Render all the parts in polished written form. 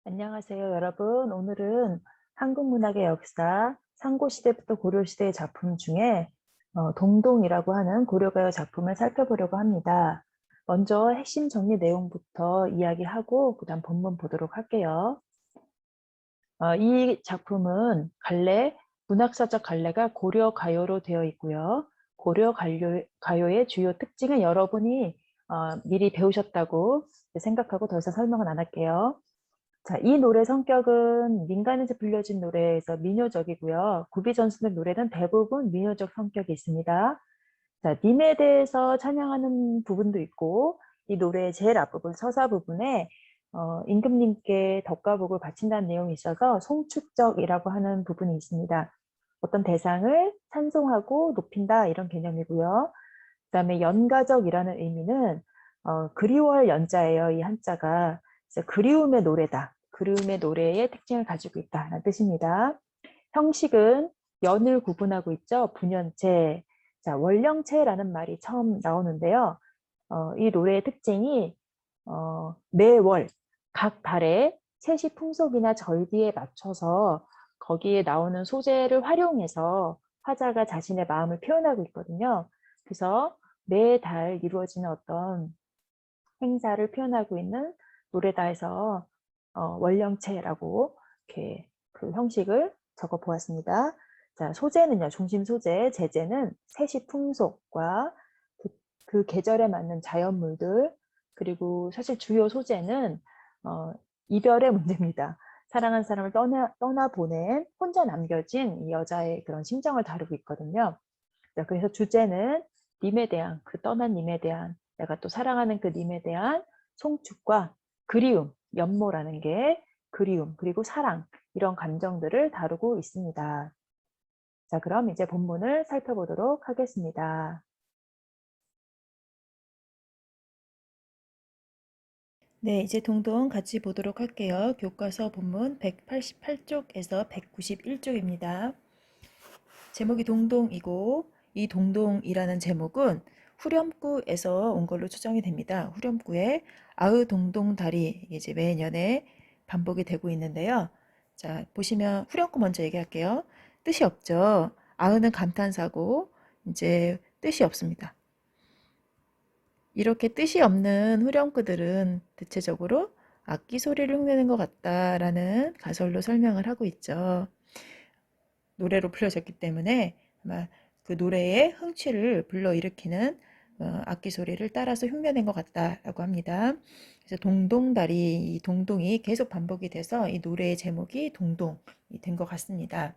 안녕하세요, 여러분. 오늘은 한국 문학의 역사, 상고시대부터 고려시대의 작품 중에 동동이라고 하는 고려가요 작품을 살펴보려고 합니다. 먼저 핵심 정리 내용부터 이야기하고 그다음 본문 보도록 할게요. 이 작품은 문학사적 갈래가 고려가요로 되어 있고요. 고려가요의 주요 특징은 여러분이 미리 배우셨다고 생각하고 더 이상 설명은 안 할게요. 자, 이 노래 성격은 민간에서 불려진 노래에서 민요적이고요. 구비전승의 노래는 대부분 민요적 성격이 있습니다. 자, 님에 대해서 찬양하는 부분도 있고, 이 노래의 제일 앞부분, 서사 부분에 임금님께 덕가복을 바친다는 내용이 있어서 송축적이라고 하는 부분이 있습니다. 어떤 대상을 찬송하고 높인다 이런 개념이고요. 그다음에 연가적이라는 의미는 그리워할 연자예요. 이 한자가. 그래서 그리움의 노래다. 그리움의 노래의 특징을 가지고 있다라는 뜻입니다. 형식은 연을 구분하고 있죠. 분연체. 자, 월령체라는 말이 처음 나오는데요. 이 노래의 특징이 매월 각 달에 세시 풍속이나 절기에 맞춰서 거기에 나오는 소재를 활용해서 화자가 자신의 마음을 표현하고 있거든요. 그래서 매달 이루어지는 어떤 행사를 표현하고 있는 노래다 해서 월령체라고 이렇게 그 형식을 적어 보았습니다. 자, 소재는요, 중심 소재, 제재는 세시 풍속과 그 계절에 맞는 자연물들, 그리고 사실 주요 소재는 이별의 문제입니다. 사랑한 사람을 떠나보낸 혼자 남겨진 이 여자의 그런 심정을 다루고 있거든요. 자, 그래서 주제는 님에 대한, 그 떠난 님에 대한, 내가 또 사랑하는 그 님에 대한 송축과 그리움, 연모라는 게 그리움, 그리고 사랑, 이런 감정들을 다루고 있습니다. 자, 그럼 이제 본문을 살펴보도록 하겠습니다. 네, 이제 동동 같이 보도록 할게요. 교과서 본문 188쪽에서 191쪽입니다. 제목이 동동이고 이 동동이라는 제목은 후렴구에서 온 걸로 추정이 됩니다. 후렴구에 아으 동동 다리 이게 이제 매년에 반복이 되고 있는데요. 자, 보시면 후렴구 먼저 얘기할게요. 뜻이 없죠. 아으는 감탄사고 이제 뜻이 없습니다. 이렇게 뜻이 없는 후렴구들은 대체적으로 악기 소리를 흉내낸 것 같다라는 가설로 설명을 하고 있죠. 노래로 불려졌기 때문에 아마 그 노래의 흥취를 불러일으키는 악기 소리를 따라서 흉내낸 것 같다라고 합니다. 그래서 동동다리, 이 동동이 계속 반복이 돼서 이 노래의 제목이 동동이 된 것 같습니다.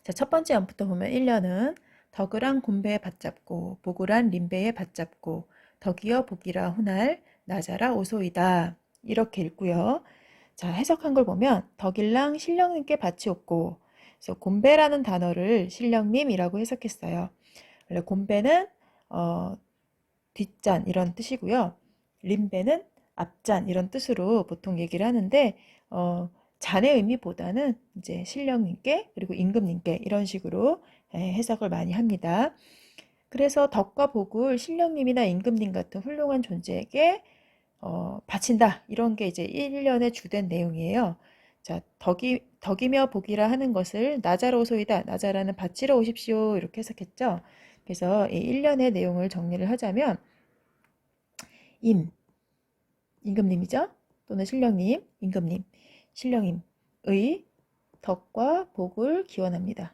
자, 첫 번째 연부터 보면 1년은 덕을한 곰배에 받잡고 보글한 림배에 받잡고 덕이여 복이라 호날 나자라 오소이다. 이렇게 읽고요. 자, 해석한 걸 보면 덕일랑 신령님께 바치옵고 그래서 곰배라는 단어를 신령님이라고 해석했어요. 원래 곰배는 어, 뒷잔 이런 뜻이고요. 림배는 앞잔 이런 뜻으로 보통 얘기를 하는데 잔의 의미보다는 이제 신령님께 그리고 임금님께 이런 식으로 해석을 많이 합니다. 그래서 덕과 복을 신령님이나 임금님 같은 훌륭한 존재에게 바친다. 이런 게 이제 1년의 주된 내용이에요. 자, 덕이며 복이라 하는 것을 나자로소이다. 나자라는 바치러 오십시오. 이렇게 해석했죠. 그래서 이 1년의 내용을 정리를 하자면 임, 임금님이죠. 또는 신령님, 임금님, 신령임의 덕과 복을 기원합니다.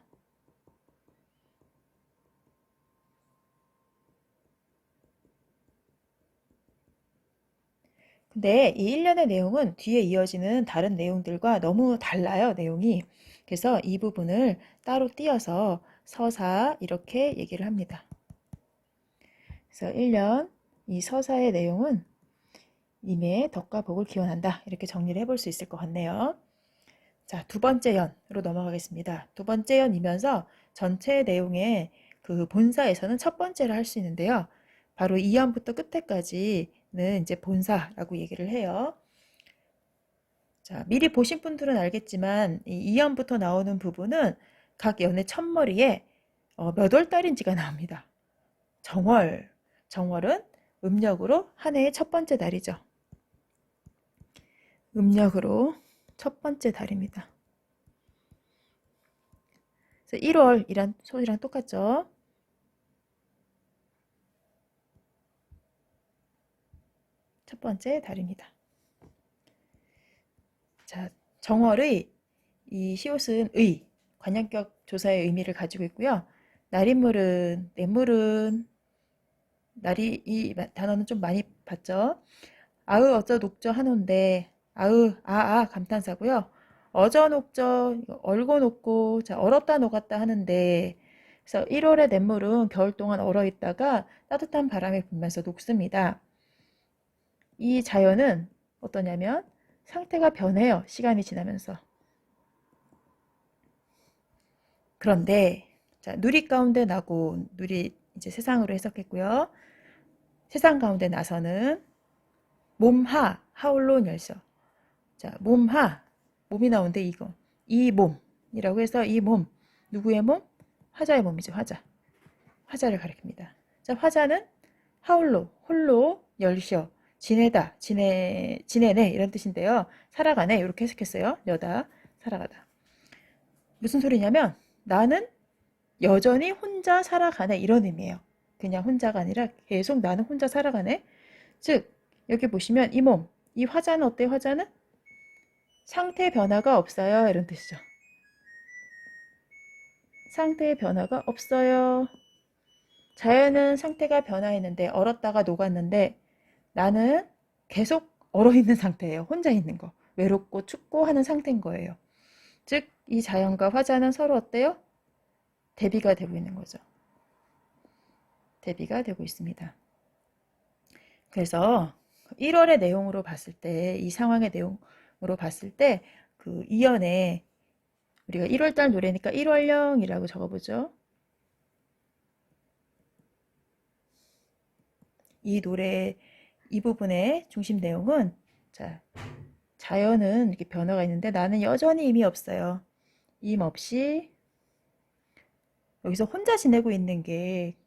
근데 이 1년의 내용은 뒤에 이어지는 다른 내용들과 너무 달라요, 내용이. 그래서 이 부분을 따로 띄어서 서사 이렇게 얘기를 합니다. 그래서 1년 이 서사의 내용은 님의 덕과 복을 기원한다. 이렇게 정리를 해볼 수 있을 것 같네요. 자, 두 번째 연으로 넘어가겠습니다. 두 번째 연이면서 전체 내용의 그 본사에서는 첫 번째를 할 수 있는데요. 바로 2연부터 끝에까지는 이제 본사라고 얘기를 해요. 자, 미리 보신 분들은 알겠지만 이 2연부터 나오는 부분은 각 연의 첫머리에 몇 월달인지가 나옵니다. 정월. 정월은 음력으로 한 해의 첫 번째 달이죠. 음력으로 첫 번째 달입니다. 그래서 1월이란 소리랑 똑같죠? 첫 번째 달입니다. 자, 정월의 이 시옷은 의, 관양격 조사의 의미를 가지고 있고요. 날인물은, 냇물은, 날이, 이 단어는 좀 많이 봤죠? 아으, 어쩌, 녹저, 한호인데, 아으, 감탄사고요. 어저, 녹저, 얼고 녹고, 자, 얼었다 녹았다 하는데, 그래서 1월의 냇물은 겨울 동안 얼어 있다가 따뜻한 바람이 불면서 녹습니다. 이 자연은 어떠냐면 상태가 변해요. 시간이 지나면서. 그런데 자, 누리 가운데 나고 누리 이제 세상으로 해석했고요. 세상 가운데 나서는 몸하 하울로 열서. 자, 몸하 몸이 나오는데 이거 이 몸이라고 해서 이 몸 누구의 몸? 화자의 몸이죠. 화자를 가리킵니다. 자, 화자는 하울로 홀로 열셔 지내다 지내네 이런 뜻인데요. 살아가네 이렇게 해석했어요. 여다 살아가다. 무슨 소리냐면 나는 여전히 혼자 살아가네 이런 의미예요. 그냥 혼자가 아니라 계속 나는 혼자 살아가네. 즉 여기 보시면 이 몸, 이 화자는 어때요? 화자는 상태 변화가 없어요 이런 뜻이죠. 상태의 변화가 없어요. 자연은 상태가 변화했는데 얼었다가 녹았는데 나는 계속 얼어있는 상태예요. 혼자 있는 거. 외롭고 춥고 하는 상태인 거예요. 즉 이 자연과 화자는 서로 어때요? 대비가 되고 있는 거죠. 대비가 되고 있습니다. 그래서 1월의 내용으로 봤을 때, 이 상황의 내용으로 봤을 때, 그 이연에 우리가 1월달 노래니까 1월령이라고 적어보죠. 이 노래 이 부분의 중심 내용은 자, 자연은 이렇게 변화가 있는데 나는 여전히 힘이 없어요. 힘 없이 여기서 혼자 지내고 있는 게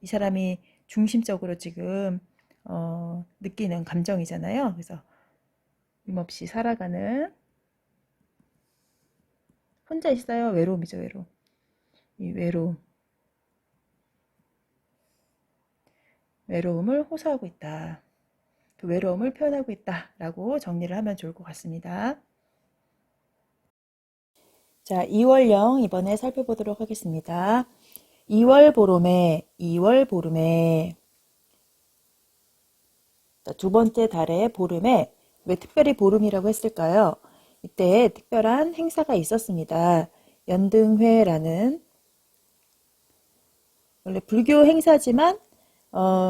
이 사람이 중심적으로 지금 느끼는 감정이잖아요. 그래서 힘없이 살아가는 혼자 있어요. 외로움이죠, 외로움. 이 외로움을 호소하고 있다. 그 외로움을 표현하고 있다라고 정리를 하면 좋을 것 같습니다. 자, 2월령 이번에 살펴보도록 하겠습니다. 2월 보름에 두 번째 달의 보름에 왜 특별히 보름이라고 했을까요? 이때 특별한 행사가 있었습니다. 연등회라는 원래 불교 행사지만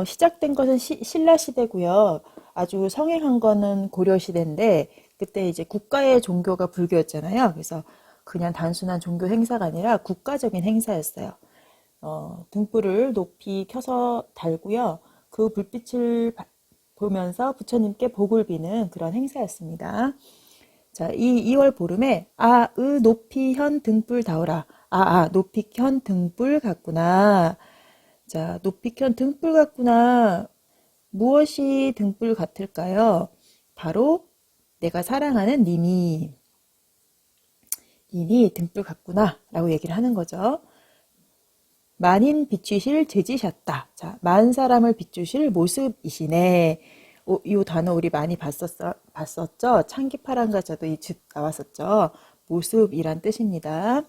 시작된 것은 신라 시대고요. 아주 성행한 거는 고려 시대인데 그때 이제 국가의 종교가 불교였잖아요. 그래서 그냥 단순한 종교 행사가 아니라 국가적인 행사였어요. 등불을 높이 켜서 달고요. 그 불빛을 보면서 부처님께 복을 비는 그런 행사였습니다. 자, 이 2월 보름에 높이 현 등불 다오라. 높이 현 등불 같구나. 자, 높이 현 등불 같구나. 무엇이 등불 같을까요? 바로 내가 사랑하는 님이 등불 같구나 라고 얘기를 하는 거죠. 만인 비추실 재지셨다. 자, 만 사람을 비추실 모습이시네. 이 단어 우리 많이 봤었죠? 창기파랑가자도 이 즉 나왔었죠. 모습이란 뜻입니다.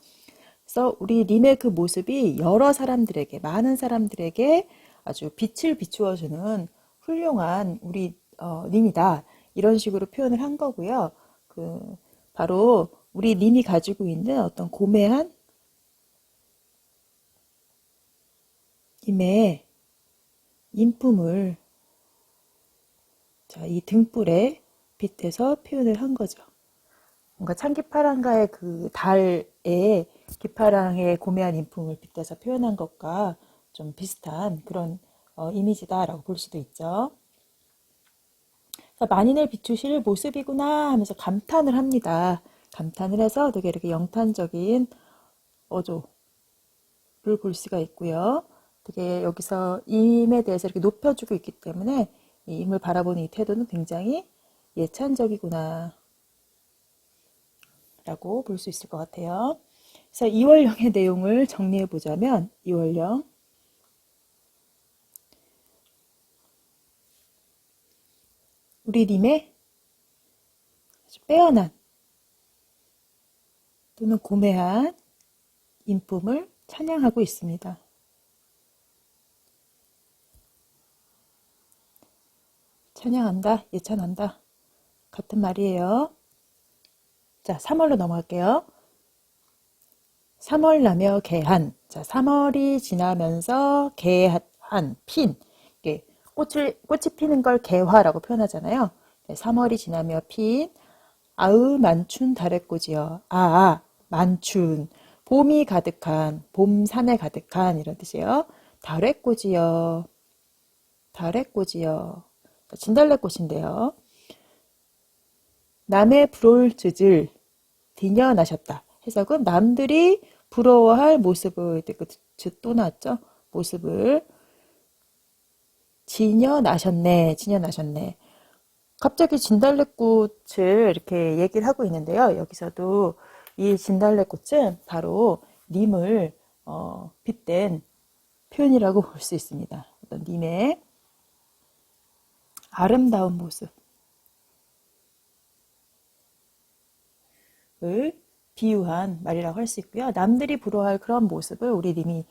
그래서 우리 님의 그 모습이 여러 사람들에게, 많은 사람들에게 아주 빛을 비추어주는 훌륭한 우리 님이다. 이런 식으로 표현을 한 거고요. 바로 우리 님이 가지고 있는 어떤 고매한 님의 인품을 자, 이 등불에 빗대서 표현을 한 거죠. 뭔가 창기파랑가의 그 달에 기파랑의 고매한 인품을 빗대서 표현한 것과 좀 비슷한 그런 이미지다라고 볼 수도 있죠. 만인을 비추실 모습이구나 하면서 감탄을 합니다. 감탄을 해서 되게 이렇게 영탄적인 어조를 볼 수가 있고요. 되게 여기서 임에 대해서 이렇게 높여주고 있기 때문에 이 임을 바라보는 이 태도는 굉장히 예찬적이구나 라고 볼 수 있을 것 같아요. 그래서 2월령의 내용을 정리해 보자면 2월령 우리 님의 아주 빼어난 또는 고매한 인품을 찬양하고 있습니다. 찬양한다, 예찬한다 같은 말이에요. 자, 3월로 넘어갈게요. 3월 나며 개한. 자, 3월이 지나면서 개한, 핀. 이게 꽃이 피는 걸 개화라고 표현하잖아요. 3월이 지나며 핀. 아으 만춘 달래꽃이여. 만춘. 봄이 가득한, 봄 산에 가득한 이런 뜻이에요. 달래꽃이여. 달래꽃이여. 진달래꽃인데요. 남의 불올 즈을 디녀나셨다. 해석은 남들이 부러워할 모습을, 또 나왔죠? 모습을 지녀나셨네. 갑자기 진달래꽃을 이렇게 얘기를 하고 있는데요. 여기서도 이 진달래꽃은 바로 님을 빗댄 표현이라고 볼 수 있습니다. 어떤 님의 아름다운 모습을 비유한 말이라고 할 수 있고요. 남들이 부러워할 그런 모습을 우리 님이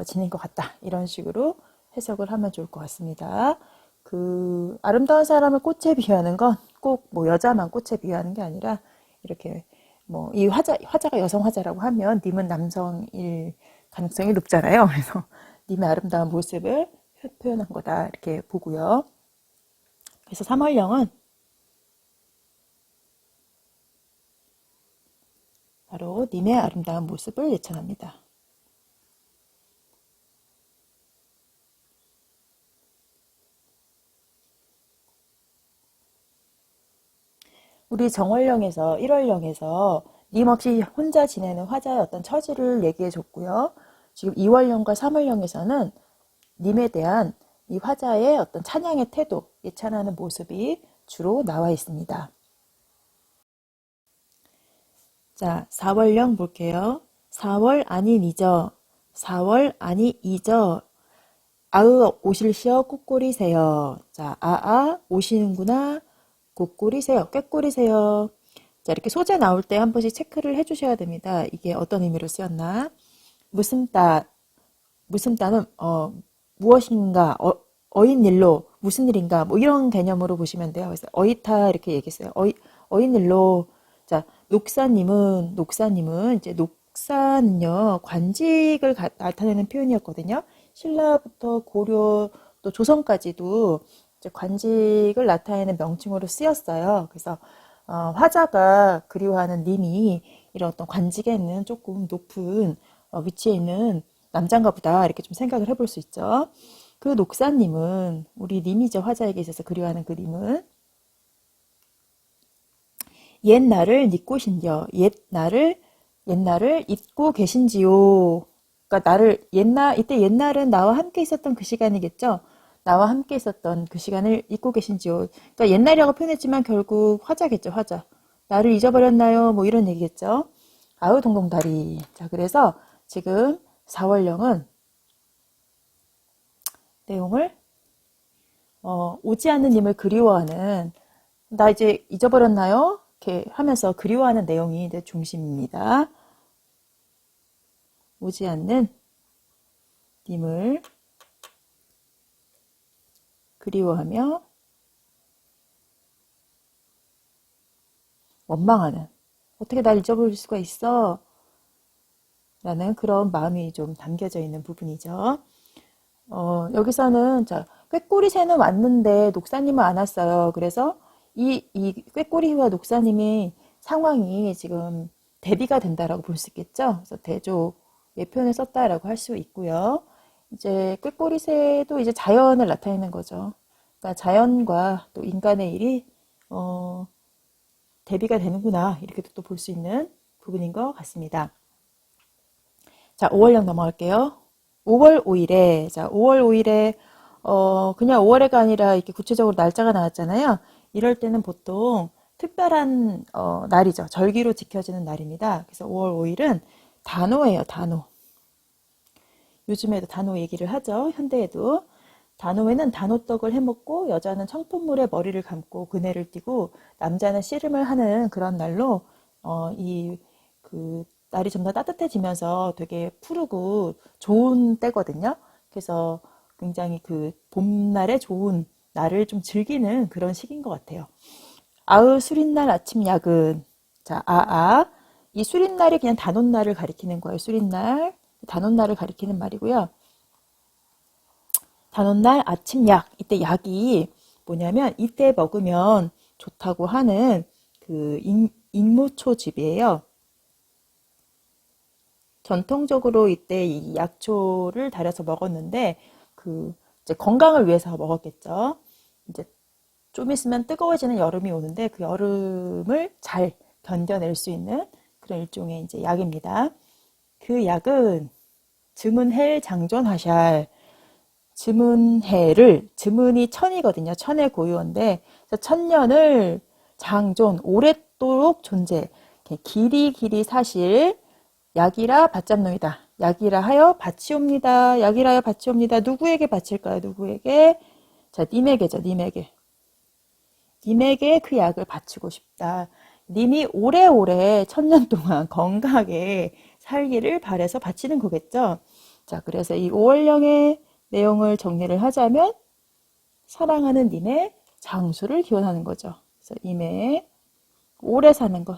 지닌 것 같다. 이런 식으로 해석을 하면 좋을 것 같습니다. 그 아름다운 사람을 꽃에 비유하는 건 꼭 뭐 여자만 꽃에 비유하는 게 아니라 이렇게 뭐 이 화자가 여성 화자라고 하면 님은 남성일 가능성이 높잖아요. 그래서 님의 아름다운 모습을 표현한 거다 이렇게 보고요. 그래서 3월령은 바로 님의 아름다운 모습을 예찬합니다. 우리 정월령에서 1월령에서 님 없이 혼자 지내는 화자의 어떤 처지를 얘기해 줬고요. 지금 2월령과 3월령에서는 님에 대한 이 화자의 어떤 찬양의 태도, 예찬하는 모습이 주로 나와 있습니다. 자, 4월령 볼게요. 4월 아니 잊어. 4월 아니 잊어. 아으 오실시어 꾀꼬리세요. 자, 오시는구나. 꾀꼬리세요. 꾀꼬리세요. 자, 이렇게 소재 나올 때 한 번씩 체크를 해주셔야 됩니다. 이게 어떤 의미로 쓰였나? 무슨 따는 무엇인가, 어인일로, 무슨 일인가, 뭐 이런 개념으로 보시면 돼요. 그래서 어이타 이렇게 얘기했어요. 어인일로. 자, 녹사님은 이제 녹사는요, 관직을 나타내는 표현이었거든요. 신라부터 고려 또 조선까지도 이제 관직을 나타내는 명칭으로 쓰였어요. 그래서 화자가 그리워하는 님이 이런 어떤 관직에 있는 조금 높은 위치에 있는 남자인가 보다 이렇게 좀 생각을 해볼 수 있죠. 그 녹사님은 우리 님이죠. 화자에게 있어서 그리워하는 그 님은 옛날을 잊고 신겨. 옛날을 잊고 계신지요. 그러니까 이때 옛날은 나와 함께 있었던 그 시간이겠죠. 나와 함께 있었던 그 시간을 잊고 계신지요. 그러니까 옛날이라고 표현했지만 결국 화자겠죠. 화자. 나를 잊어버렸나요? 뭐 이런 얘기겠죠. 아우 동동다리. 자, 그래서 지금 4월령은 내용을 오지 않는 님을 그리워하는, 나 이제 잊어버렸나요? 이렇게 하면서 그리워하는 내용이 이제 중심입니다. 오지 않는 님을 그리워하며 원망하는, 어떻게 날 잊어버릴 수가 있어? 라는 그런 마음이 좀 담겨져 있는 부분이죠. 여기서는 자, 꾀꼬리새는 왔는데 녹사님은 안 왔어요. 그래서 이 꾀꼬리와 녹사님의 상황이 지금 대비가 된다라고 볼 수 있겠죠. 그래서 대조의 표현을 썼다라고 할 수 있고요. 이제 꾀꼬리새도 이제 자연을 나타내는 거죠. 그러니까 자연과 또 인간의 일이 대비가 되는구나 이렇게 또 볼 수 있는 부분인 것 같습니다. 자, 5월령 넘어갈게요. 5월 5일에, 자, 5월 5일에, 그냥 5월에가 아니라 이렇게 구체적으로 날짜가 나왔잖아요. 이럴 때는 보통 특별한 날이죠. 절기로 지켜지는 날입니다. 그래서 5월 5일은 단오예요. 단오. 요즘에도 단오 얘기를 하죠. 현대에도. 단오에는 단오떡을 해먹고 여자는 청포물에 머리를 감고 그네를 띠고 남자는 씨름을 하는 그런 날로 날이 좀 더 따뜻해지면서 되게 푸르고 좋은 때거든요. 그래서 굉장히 그 봄날의 좋은 날을 좀 즐기는 그런 시기인 것 같아요. 아으 수린날 아침 야근. 자, 이 수린날이 그냥 단오날을 가리키는 거예요. 수린날, 단오날을 가리키는 말이고요. 단오날 아침 약. 이때 약이 뭐냐면 이때 먹으면 좋다고 하는 그 인무초즙이에요. 전통적으로 이때 이 약초를 달여서 먹었는데 이제 건강을 위해서 먹었겠죠. 이제 좀 있으면 뜨거워지는 여름이 오는데 그 여름을 잘 견뎌낼 수 있는 그런 일종의 이제 약입니다. 그 약은 즈문헬 장존하샬. 즈문이 천이거든요. 천의 고유어인데 천년을 장존 오랫도록 존재. 길이 사실 약이라 받잡노이다. 약이라 하여 바치옵니다. 약이라 하여 바치옵니다. 누구에게 바칠까요? 누구에게? 자, 님에게죠. 님에게. 님에게 그 약을 바치고 싶다. 님이 오래오래 천년 동안 건강하게 살기를 바래서 바치는 거겠죠. 자, 그래서 이 오월령의 내용을 정리를 하자면 사랑하는 님의 장수를 기원하는 거죠. 그래서 님의 오래 사는 거,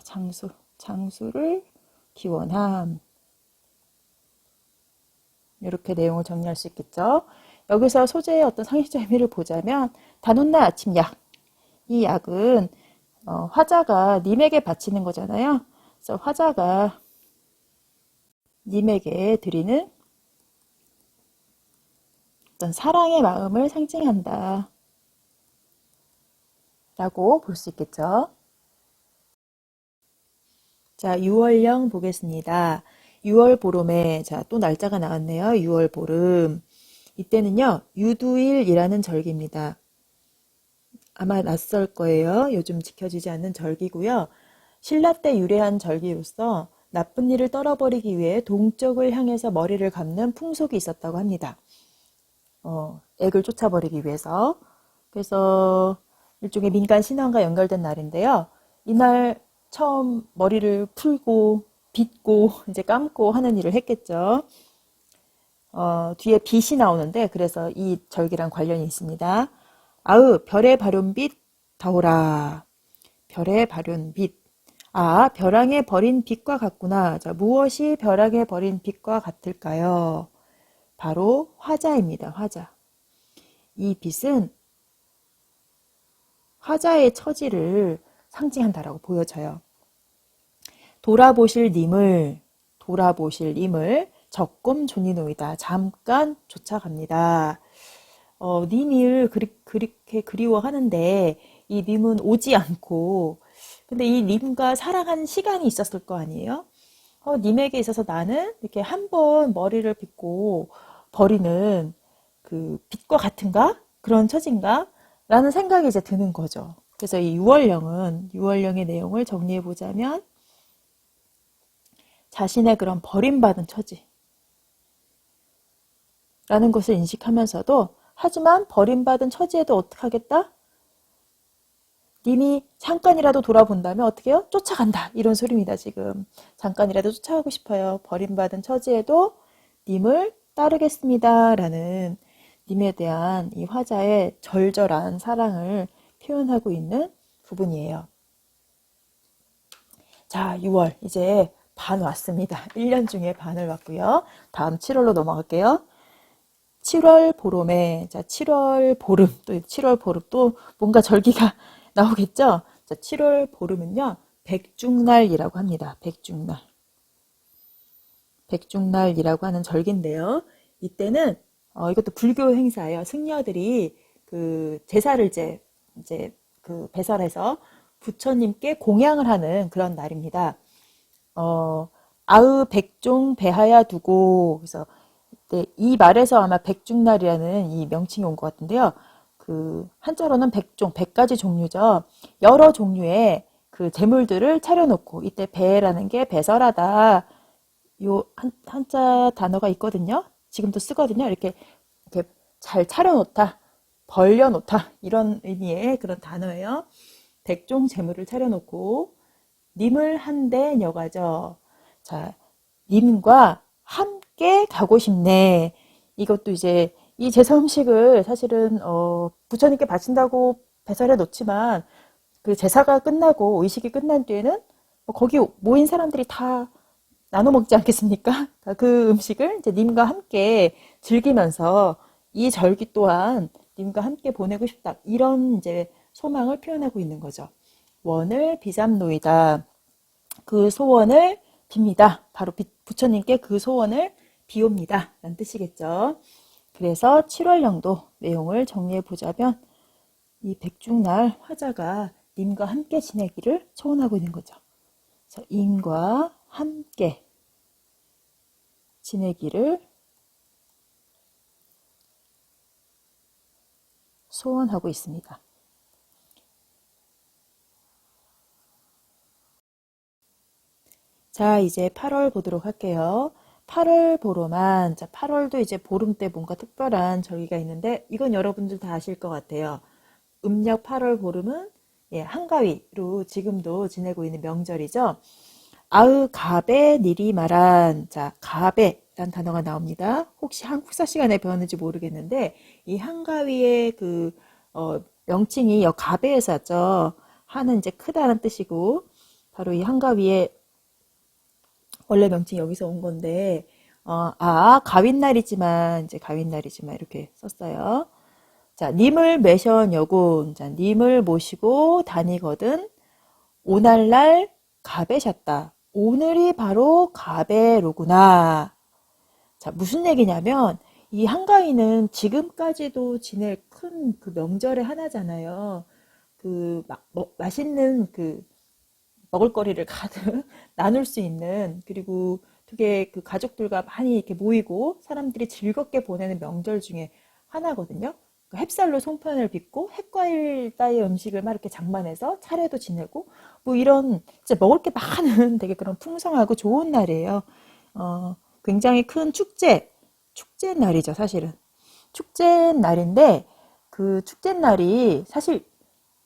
장수를 기원함. 이렇게 내용을 정리할 수 있겠죠. 여기서 소재의 어떤 상식적 의미를 보자면 단오날 아침 약. 이 약은 화자가 님에게 바치는 거잖아요. 그래서 화자가 님에게 드리는 어떤 사랑의 마음을 상징한다. 라고 볼 수 있겠죠. 자, 6월령 보겠습니다. 6월 보름에, 자, 또 날짜가 나왔네요. 6월 보름. 이때는요, 유두일이라는 절기입니다. 아마 낯설 거예요. 요즘 지켜지지 않는 절기고요. 신라 때 유래한 절기로서 나쁜 일을 떨어버리기 위해 동쪽을 향해서 머리를 감는 풍속이 있었다고 합니다. 액을 쫓아버리기 위해서. 그래서 일종의 민간 신앙과 연결된 날인데요. 이날 처음 머리를 풀고 빗고 이제 감고 하는 일을 했겠죠. 뒤에 빛이 나오는데 그래서 이 절기랑 관련이 있습니다. 아으 별의 발연빛 다오라. 별의 발연빛. 아, 벼랑에 버린 빛과 같구나. 자, 무엇이 벼랑에 버린 빛과 같을까요? 바로 화자입니다. 화자. 이 빛은 화자의 처지를 상징한다라고 보여져요. 돌아보실 님을 적금 존이노이다. 잠깐 쫓아갑니다. 님을 그렇게 그리워하는데 이 님은 오지 않고 근데 이 님과 사랑한 시간이 있었을 거 아니에요? 님에게 있어서 나는 이렇게 한 번 머리를 빗고 버리는 그 빛과 같은가? 그런 처진가? 라는 생각이 이제 드는 거죠. 그래서 이 유월령의 내용을 정리해 보자면 자신의 그런 버림받은 처지 라는 것을 인식하면서도 하지만 버림받은 처지에도 어떻게 하겠다? 님이 잠깐이라도 돌아본다면 어떻게 해요? 쫓아간다. 이런 소리입니다, 지금. 잠깐이라도 쫓아가고 싶어요. 버림받은 처지에도 님을 따르겠습니다. 라는 님에 대한 이 화자의 절절한 사랑을 표현하고 있는 부분이에요. 자, 6월. 이제 반 왔습니다. 1년 중에 반을 왔고요. 다음 7월로 넘어갈게요. 7월 보름에, 자, 7월 보름, 또 7월 보름 또 뭔가 절기가 나오겠죠? 자, 7월 보름은요, 백중날이라고 합니다. 백중날. 백중날이라고 하는 절기인데요. 이때는, 이것도 불교 행사예요. 승려들이 그 제사를 이제 그 배설해서 부처님께 공양을 하는 그런 날입니다. 아으 백종 배하야 두고, 그래서 이 말에서 아마 백중날이라는 이 명칭이 온 것 같은데요. 그 한자로는 백종, 100가지 종류죠. 여러 종류의 그 재물들을 차려놓고 이때 배라는 게 배설하다 요 한자 단어가 있거든요. 지금도 쓰거든요. 이렇게 잘 차려놓다, 벌려놓다 이런 의미의 그런 단어예요. 백종 재물을 차려놓고 님을 한데 여가죠. 자, 님과 함께 가고 싶네. 이것도 이제 이 제사 음식을 사실은 부처님께 바친다고 배설해 놓지만 그 제사가 끝나고 의식이 끝난 뒤에는 거기 모인 사람들이 다 나눠 먹지 않겠습니까? 그 음식을 이제 님과 함께 즐기면서 이 절기 또한 님과 함께 보내고 싶다. 이런 이제 소망을 표현하고 있는 거죠. 원을 비잡노이다. 그 소원을 빕니다. 바로 부처님께 그 소원을 비옵니다. 라는 뜻이겠죠. 그래서 7월령도 내용을 정리해 보자면 이 백중날 화자가 님과 함께 지내기를 초원하고 있는 거죠. 그래서 님과 함께 지내기를 소원하고 있습니다. 자, 이제 8월 보도록 할게요. 8월 보로만, 자, 8월도 이제 보름 때 뭔가 특별한 절기가 있는데, 이건 여러분들 다 아실 것 같아요. 음력 8월 보름은 예, 한가위로 지금도 지내고 있는 명절이죠. 아으 가베 니리 말한, 자, 가베라는 단어가 나옵니다. 혹시 한국사 시간에 배웠는지 모르겠는데, 이 한가위의 그, 명칭이 가베에서 왔죠. 하는 이제 크다는 뜻이고, 바로 이 한가위의 원래 명칭이 여기서 온 건데, 가윈날이지만, 이제 가윈날이지만 이렇게 썼어요. 자, 님을 매션여군. 자, 님을 모시고 다니거든. 오날날 가베셨다. 오늘이 바로 가베로구나. 자, 무슨 얘기냐면, 이 한가위는 지금까지도 지낼 큰 그 명절의 하나잖아요. 그, 맛있는 그, 먹을거리를 가득 나눌 수 있는, 그리고 되게 그 가족들과 많이 이렇게 모이고 사람들이 즐겁게 보내는 명절 중에 하나거든요. 그 햅쌀로 송편을 빚고 햇과일 따위 음식을 막 이렇게 장만해서 차례도 지내고 뭐 이런 진짜 먹을 게 많은 되게 그런 풍성하고 좋은 날이에요. 굉장히 큰 축제 날이죠, 사실은. 축제 날인데 그 축제 날이 사실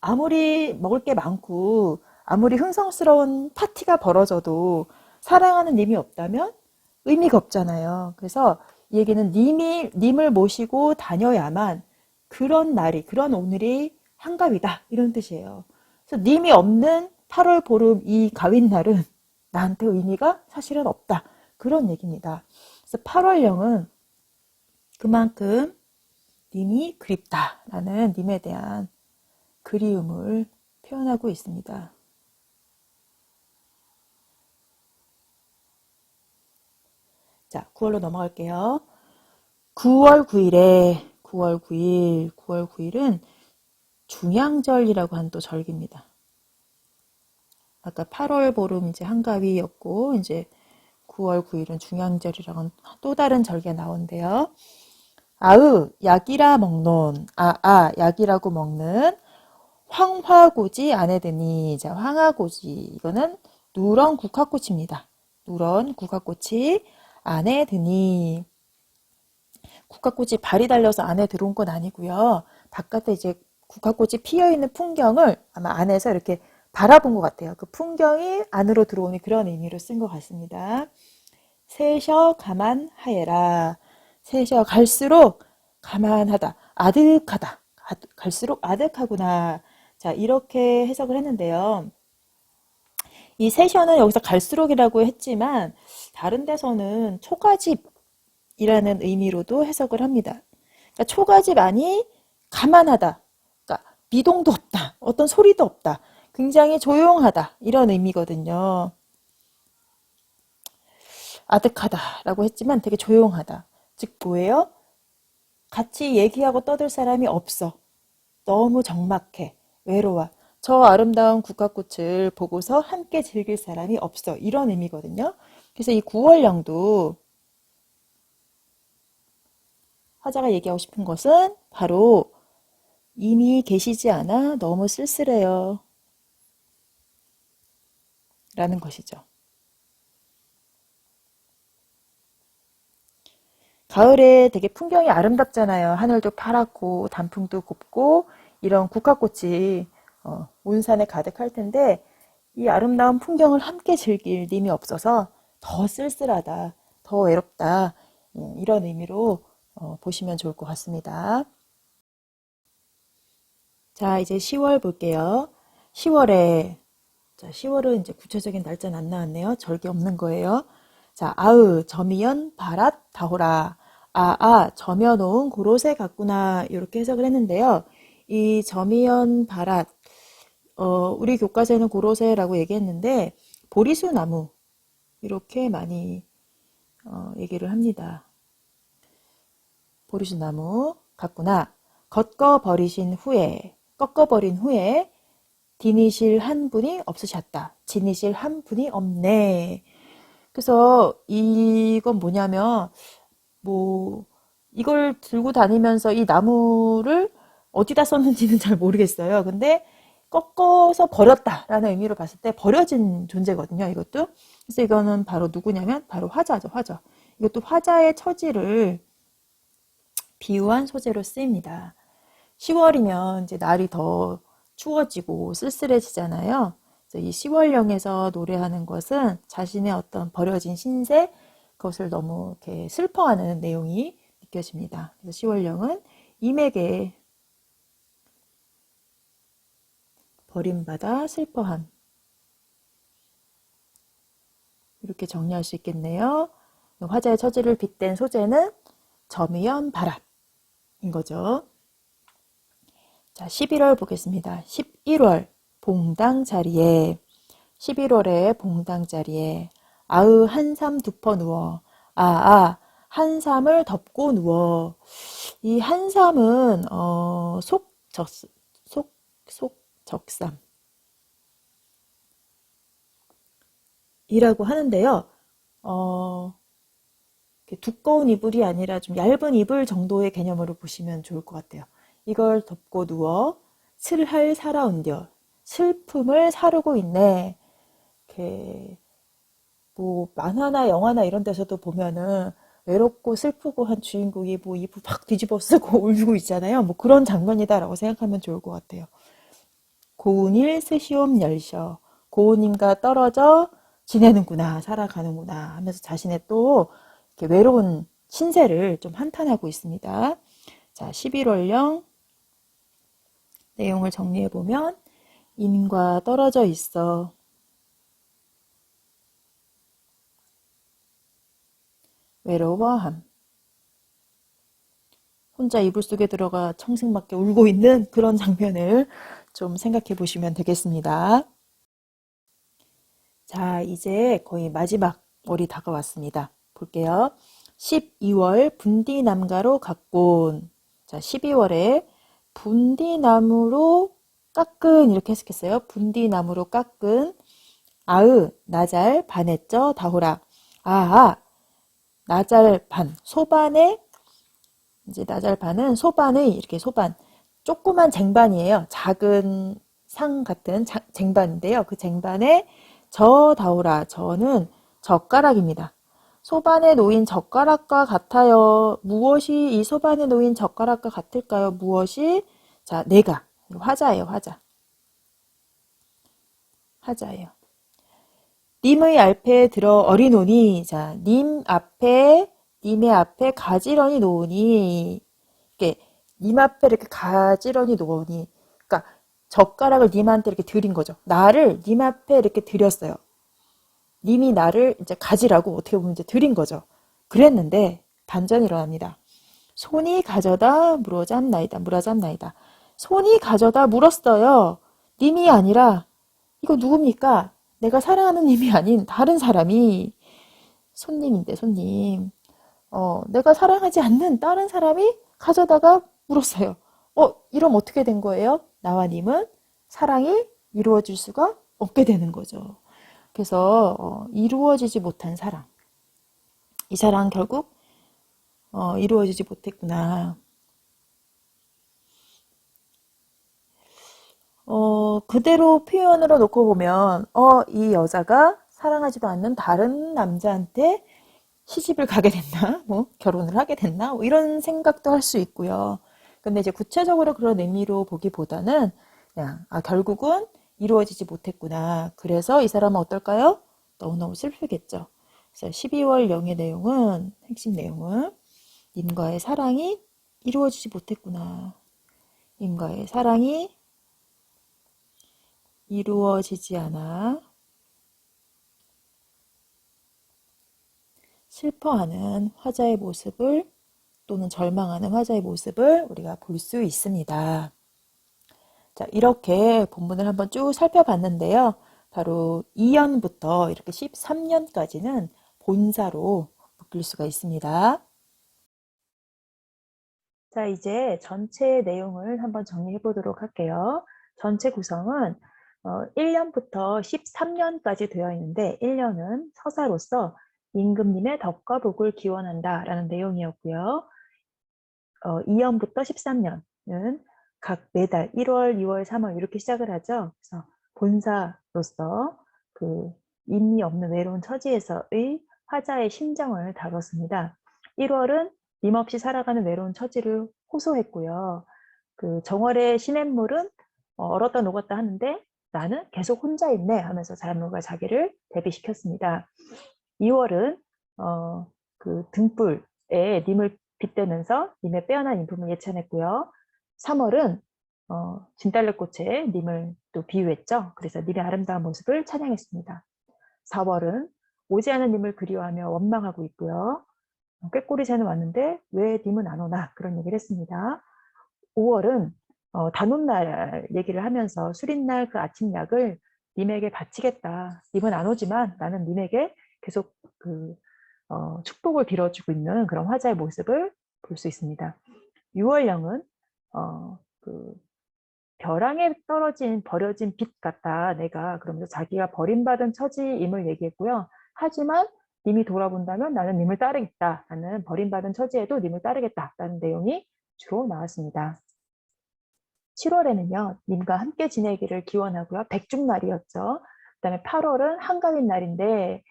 아무리 먹을 게 많고 아무리 흥성스러운 파티가 벌어져도 사랑하는 님이 없다면 의미가 없잖아요. 그래서 이 얘기는 님을 모시고 다녀야만 그런 날이, 그런 오늘이 한가위다. 이런 뜻이에요. 그래서 님이 없는 8월 보름 이 가윈날은 나한테 의미가 사실은 없다. 그런 얘기입니다. 그래서 8월령은 그만큼 님이 그립다라는 님에 대한 그리움을 표현하고 있습니다. 자, 9월로 넘어갈게요. 9월 9일은 중양절이라고 한 또 절기입니다. 아까 8월 보름 이제 한가위였고, 이제 9월 9일은 중양절이라고 또 다른 절기가 나오는데요. 약이라 먹논, 약이라고 먹는 황화고지 아내드니, 자, 황화고지, 이거는 누런 국화꽃입니다. 누런 국화꽃이 안에 드니, 국화꽃이 발이 달려서 안에 들어온 건 아니고요. 바깥에 이제 국화꽃이 피어있는 풍경을 아마 안에서 이렇게 바라본 것 같아요. 그 풍경이 안으로 들어오는 그런 의미로 쓴 것 같습니다. 세셔 가만하여라. 세셔 갈수록 가만하다. 아득하다. 갈수록 아득하구나. 자, 이렇게 해석을 했는데요. 이 세셔는 여기서 갈수록이라고 했지만 다른 데서는 초가집이라는 의미로도 해석을 합니다. 그러니까 초가집 안이 가만하다. 그러니까 미동도 없다. 어떤 소리도 없다. 굉장히 조용하다. 이런 의미거든요. 아득하다라고 했지만 되게 조용하다. 즉 뭐예요? 같이 얘기하고 떠들 사람이 없어. 너무 적막해. 외로워. 저 아름다운 국화꽃을 보고서 함께 즐길 사람이 없어. 이런 의미거든요. 그래서 이 9월령도 화자가 얘기하고 싶은 것은 바로 이미 계시지 않아 너무 쓸쓸해요. 라는 것이죠. 가을에 되게 풍경이 아름답잖아요. 하늘도 파랗고 단풍도 곱고 이런 국화꽃이 온 산에 가득할 텐데 이 아름다운 풍경을 함께 즐길 님이 없어서 더 쓸쓸하다, 더 외롭다, 이런 의미로 보시면 좋을 것 같습니다. 자, 이제 10월 볼게요. 10월에, 자, 10월은 이제 구체적인 날짜는 안 나왔네요. 절개 없는 거예요. 자, 아으, 점이연, 바랏, 다호라. 점여놓은 고로쇠 같구나. 이렇게 해석을 했는데요. 이 점이연, 바랏, 우리 교과서에는 고로쇠라고 얘기했는데, 보리수 나무, 이렇게 많이 얘기를 합니다. 보리수 나무 같구나. 꺾어버린 후에 디니실 한 분이 없으셨다. 지니실 한 분이 없네. 그래서 이건 뭐냐면 뭐 이걸 들고 다니면서 이 나무를 어디다 썼는지는 잘 모르겠어요. 근데 꺾어서 버렸다라는 의미로 봤을 때 버려진 존재거든요. 이것도. 그래서 이거는 바로 누구냐면 바로 화자죠. 화자. 이것도 화자의 처지를 비유한 소재로 쓰입니다. 10월이면 이제 날이 더 추워지고 쓸쓸해지잖아요. 그래서 이 10월령에서 노래하는 것은 자신의 어떤 버려진 신세, 그것을 너무 이렇게 슬퍼하는 내용이 느껴집니다. 그래서 10월령은 임에게 버림받아 슬퍼함. 이렇게 정리할 수 있겠네요. 화자의 처지를 빗댄 소재는 점이연 바랏인 거죠. 자, 11월 보겠습니다. 11월 봉당 자리에 11월에 봉당 자리에 아으 한삼 덮어 누워 한삼을 덮고 누워 이 한삼은 속적삼 이라고 하는데요. 두꺼운 이불이 아니라 좀 얇은 이불 정도의 개념으로 보시면 좋을 것 같아요. 이걸 덮고 누워 슬할 살아온겨 슬픔을 사르고 있네. 이렇게 뭐 만화나 영화나 이런 데서도 보면은 외롭고 슬프고 한 주인공이 뭐 이불 막 뒤집어 쓰고 울고 있잖아요. 뭐 그런 장면이다라고 생각하면 좋을 것 같아요. 고운일 스시옴 열셔 고운님과 떨어져 지내는구나 살아가는구나 하면서 자신의 또 이렇게 외로운 신세를 좀 한탄하고 있습니다. 자, 11월령 내용을 정리해 보면 인과 떨어져 있어 외로워함 혼자 이불 속에 들어가 청승맞게 울고 있는 그런 장면을 좀 생각해 보시면 되겠습니다. 자, 이제 거의 마지막 월이 다가왔습니다. 볼게요. 12월 분디남가로 갔곤. 자, 12월에 분디나무로 깎은 이렇게 해석했어요. 분디나무로 깎은 아으 나잘 반했죠 다호라. 나잘 반 소반에 이제 나잘 반은 소반의 이렇게 소반 조그만 쟁반이에요. 작은 상 같은 쟁반인데요. 그 쟁반에 저 다오라 저는 젓가락입니다. 소반에 놓인 젓가락과 같아요. 무엇이 이 소반에 놓인 젓가락과 같을까요? 무엇이? 자, 내가 화자예요. 화자예요. 님의 앞에 들어 어리노니 자, 님의 앞에 가지런히 놓으니 이렇게 님 앞에 이렇게 가지런히 놓으니 그러니까 젓가락을 님한테 이렇게 드린 거죠. 나를 님 앞에 이렇게 드렸어요. 님이 나를 이제 가지라고 어떻게 보면 이제 드린 거죠. 그랬는데 반전이 일어납니다. 손이 가져다 물어잡나이다. 손이 가져다 물었어요. 님이 아니라 이거 누굽니까? 내가 사랑하는 님이 아닌 다른 사람이 손님인데 손님. 내가 사랑하지 않는 다른 사람이 가져다가 물었어요. 이러면 어떻게 된 거예요? 나와 님은 사랑이 이루어질 수가 없게 되는 거죠. 그래서 이루어지지 못한 사랑. 이 사랑 결국 이루어지지 못했구나. 그대로 표현으로 놓고 보면, 이 여자가 사랑하지도 않는 다른 남자한테 시집을 가게 됐나? 뭐, 결혼을 하게 됐나? 뭐 이런 생각도 할 수 있고요. 근데 이제 구체적으로 그런 의미로 보기보다는, 그냥, 결국은 이루어지지 못했구나. 그래서 이 사람은 어떨까요? 너무너무 슬프겠죠. 그래서 12월 영의 내용은, 핵심 내용은, 님과의 사랑이 이루어지지 못했구나. 님과의 사랑이 이루어지지 않아 슬퍼하는 화자의 모습을 또는 절망하는 화자의 모습을 우리가 볼 수 있습니다. 자, 이렇게 본문을 한번 쭉 살펴봤는데요. 바로 2년부터 이렇게 13년까지는 본사로 묶일 수가 있습니다. 자, 이제 전체 내용을 한번 정리해 보도록 할게요. 전체 구성은 1년부터 13년까지 되어 있는데 1년은 서사로서 임금님의 덕과 복을 기원한다라는 내용이었고요. 2년부터 13년은 각 매달 1월, 2월, 3월 이렇게 시작을 하죠. 그래서 본사로서 그 임이 없는 외로운 처지에서의 화자의 심정을 다뤘습니다. 1월은 임 없이 살아가는 외로운 처지를 호소했고요. 그 정월의 시냇물은 얼었다 녹았다 하는데 나는 계속 혼자 있네 하면서 자연물과 자기를 대비시켰습니다. 2월은 그 등불에 님을 빗대면서 님의 빼어난 인품을 예찬했고요. 3월은 진달래꽃에 님을 또 비유했죠. 그래서 님의 아름다운 모습을 찬양했습니다. 4월은 오지 않은 님을 그리워하며 원망하고 있고요. 꾀꼬리 새는 왔는데 왜 님은 안 오나 그런 얘기를 했습니다. 5월은 단오날 얘기를 하면서 술인날 그 아침 약을 님에게 바치겠다. 님은 안 오지만 나는 님에게 계속 그 축복을 빌어주고 있는 그런 화자의 모습을 볼 수 있습니다. 6월령은 그 벼랑에 떨어진 버려진 빛 같다. 내가 그러면서 자기가 버림받은 처지임을 얘기했고요. 하지만 님이 돌아본다면 나는 님을 따르겠다. 나는 버림받은 처지에도 님을 따르겠다라는 내용이 주로 나왔습니다. 7월에는요, 님과 함께 지내기를 기원하고요. 백중날이었죠. 그다음에 8월은 한가위 날인데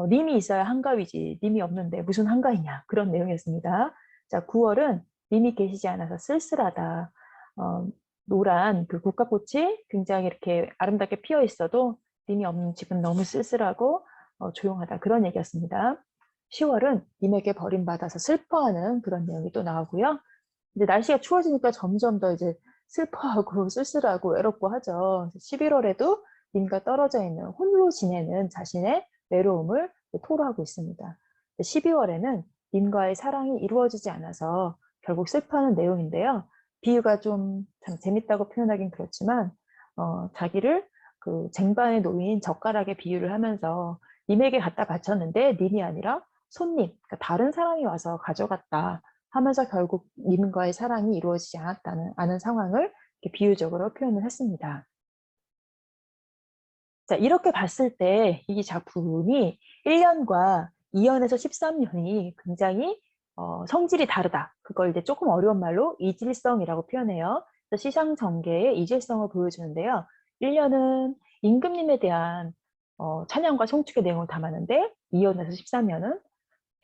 님이 있어야 한가위지. 님이 없는데 무슨 한가위냐. 그런 내용이었습니다. 자, 9월은 님이 계시지 않아서 쓸쓸하다. 노란 그 국화꽃이 굉장히 이렇게 아름답게 피어 있어도 님이 없는 집은 너무 쓸쓸하고 조용하다. 그런 얘기였습니다. 10월은 님에게 버림받아서 슬퍼하는 그런 내용이 또 나오고요. 이제 날씨가 추워지니까 점점 더 이제 슬퍼하고 쓸쓸하고 외롭고 하죠. 11월에도 님과 떨어져 있는 홀로 지내는 자신의 외로움을 토로하고 있습니다. 12월에는 님과의 사랑이 이루어지지 않아서 결국 슬퍼하는 내용인데요. 비유가 좀 참 재밌다고 표현하긴 그렇지만 자기를 그 쟁반에 놓인 젓가락에 비유를 하면서 님에게 갖다 바쳤는데 님이 아니라 손님, 그러니까 다른 사람이 와서 가져갔다 하면서 결국 님과의 사랑이 이루어지지 않은 상황을 비유적으로 표현을 했습니다. 자, 이렇게 봤을 때 이 작품이 1년과 2년에서 13년이 굉장히 성질이 다르다. 그걸 이제 조금 어려운 말로 이질성이라고 표현해요. 그래서 시상전개의 이질성을 보여주는데요. 1년은 임금님에 대한 찬양과 송축의 내용을 담았는데 2년에서 13년은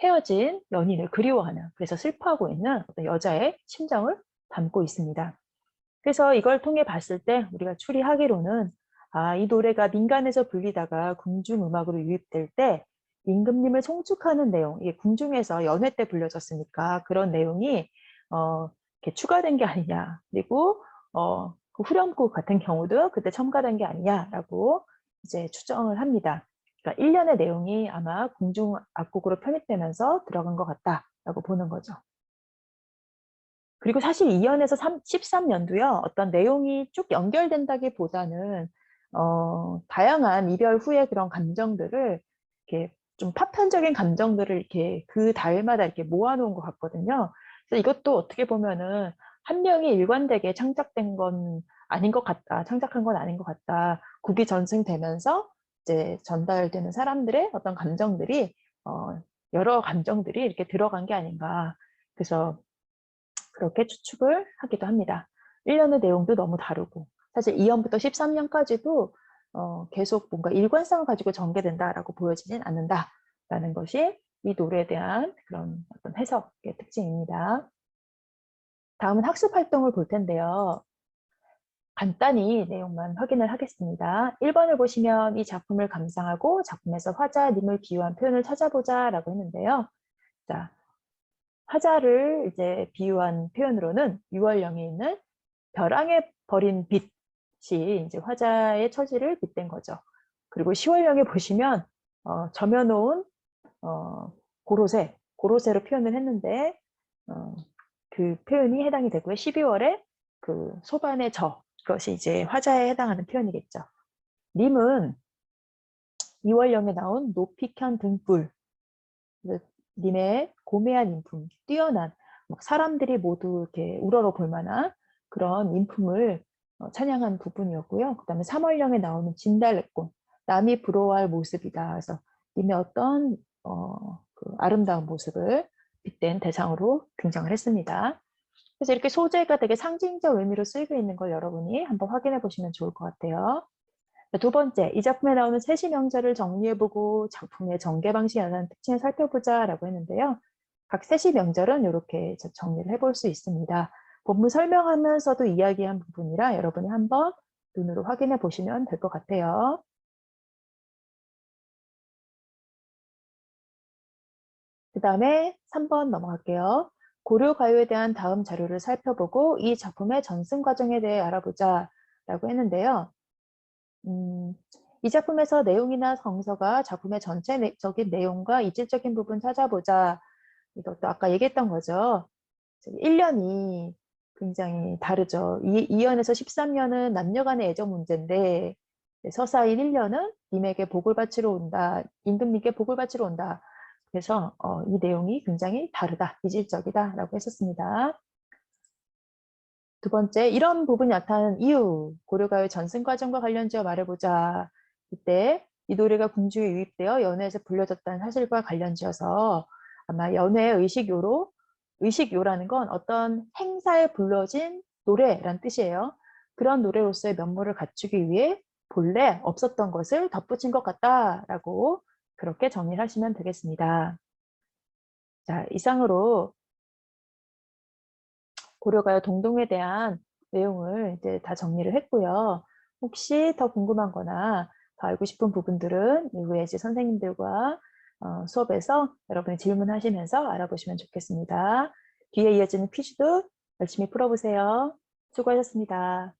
헤어진 연인을 그리워하는, 그래서 슬퍼하고 있는 어떤 여자의 심정을 담고 있습니다. 그래서 이걸 통해 봤을 때 우리가 추리하기로는 이 노래가 민간에서 불리다가 궁중음악으로 유입될 때 임금님을 송축하는 내용, 이게 궁중에서 연회 때 불려졌으니까 그런 내용이 이렇게 추가된 게 아니냐. 그리고 그 후렴구 같은 경우도 그때 첨가된 게 아니냐라고 이제 추정을 합니다. 그러니까 1년의 내용이 아마 궁중 악곡으로 편입되면서 들어간 것 같다라고 보는 거죠. 그리고 사실 2년에서 13년도요, 어떤 내용이 쭉 연결된다기보다는, 다양한 이별 후의 그런 감정들을, 이렇게 좀 파편적인 감정들을 이렇게 그 달마다 이렇게 모아놓은 것 같거든요. 그래서 이것도 어떻게 보면은 한 명이 일관되게 창작된 건 아닌 것 같다, 창작한 건 아닌 것 같다, 국이 전승되면서 이제 전달되는 사람들의 어떤 감정들이, 여러 감정들이 이렇게 들어간 게 아닌가. 그래서 그렇게 추측을 하기도 합니다. 1년의 내용도 너무 다르고 사실 2연부터 13년까지도 계속 뭔가 일관성을 가지고 전개된다라고 보여지진 않는다라는 것이 이 노래에 대한 그런 어떤 해석의 특징입니다. 다음은 학습 활동을 볼 텐데요. 간단히 내용만 확인을 하겠습니다. 1번을 보시면 이 작품을 감상하고 작품에서 화자님을 비유한 표현을 찾아보자 라고 했는데요. 자, 화자를 이제 비유한 표현으로는 유월령에 있는 벼랑에 버린 빛이 이제 화자의 처지를 빗댄 거죠. 그리고 시월령에 보시면 점여놓은 고로쇠로 표현을 했는데 그 표현이 해당이 되고요. 12월에 그 소반의 그것이 이제 화자에 해당하는 표현이겠죠. 님은 2월령에 나온 높이 켠 등불, 님의 고매한 인품, 뛰어난 막 사람들이 모두 이렇게 우러러 볼 만한 그런 인품을 찬양한 부분이었고요. 그다음에 3월령에 나오는 진달래꽃, 남이 부러워할 모습이다. 그래서 님의 어떤 그 아름다운 모습을 빗댄 대상으로 등장을 했습니다. 그래서 이렇게 소재가 되게 상징적 의미로 쓰이고 있는 걸 여러분이 한번 확인해 보시면 좋을 것 같아요. 두 번째, 이 작품에 나오는 세시 명절을 정리해보고 작품의 전개 방식에 관한 특징을 살펴보자 라고 했는데요. 각 세시 명절은 이렇게 정리를 해볼 수 있습니다. 본문 설명하면서도 이야기한 부분이라 여러분이 한번 눈으로 확인해 보시면 될 것 같아요. 그 다음에 3번 넘어갈게요. 고려가요에 대한 다음 자료를 살펴보고 이 작품의 전승 과정에 대해 알아보자 라고 했는데요. 이 작품에서 내용이나 정서가 작품의 전체적인 내용과 이질적인 부분 찾아보자. 이것도 아까 얘기했던 거죠. 1년이 굉장히 다르죠. 2년에서 13년은 남녀 간의 애정 문제인데 서사인 1년은 님에게 복을 바치러 온다. 임금님께 복을 바치러 온다. 그래서 이 내용이 굉장히 다르다. 이질적이다. 라고 했었습니다. 두 번째, 이런 부분이 나타나는 이유, 고려가요 전승 과정과 관련지어 말해보자. 이때 이 노래가 궁중에 유입되어 연회에서 불려졌다는 사실과 관련지어서 아마 연회 의식요라는 건 어떤 행사에 불러진 노래란 뜻이에요. 그런 노래로서의 면모를 갖추기 위해 본래 없었던 것을 덧붙인 것 같다라고 그렇게 정리를 하시면 되겠습니다. 자, 이상으로 고려가요 동동에 대한 내용을 이제 다 정리를 했고요. 혹시 더 궁금한 거나 더 알고 싶은 부분들은 이후에 이제 선생님들과 수업에서 여러분이 질문하시면서 알아보시면 좋겠습니다. 뒤에 이어지는 퀴즈도 열심히 풀어보세요. 수고하셨습니다.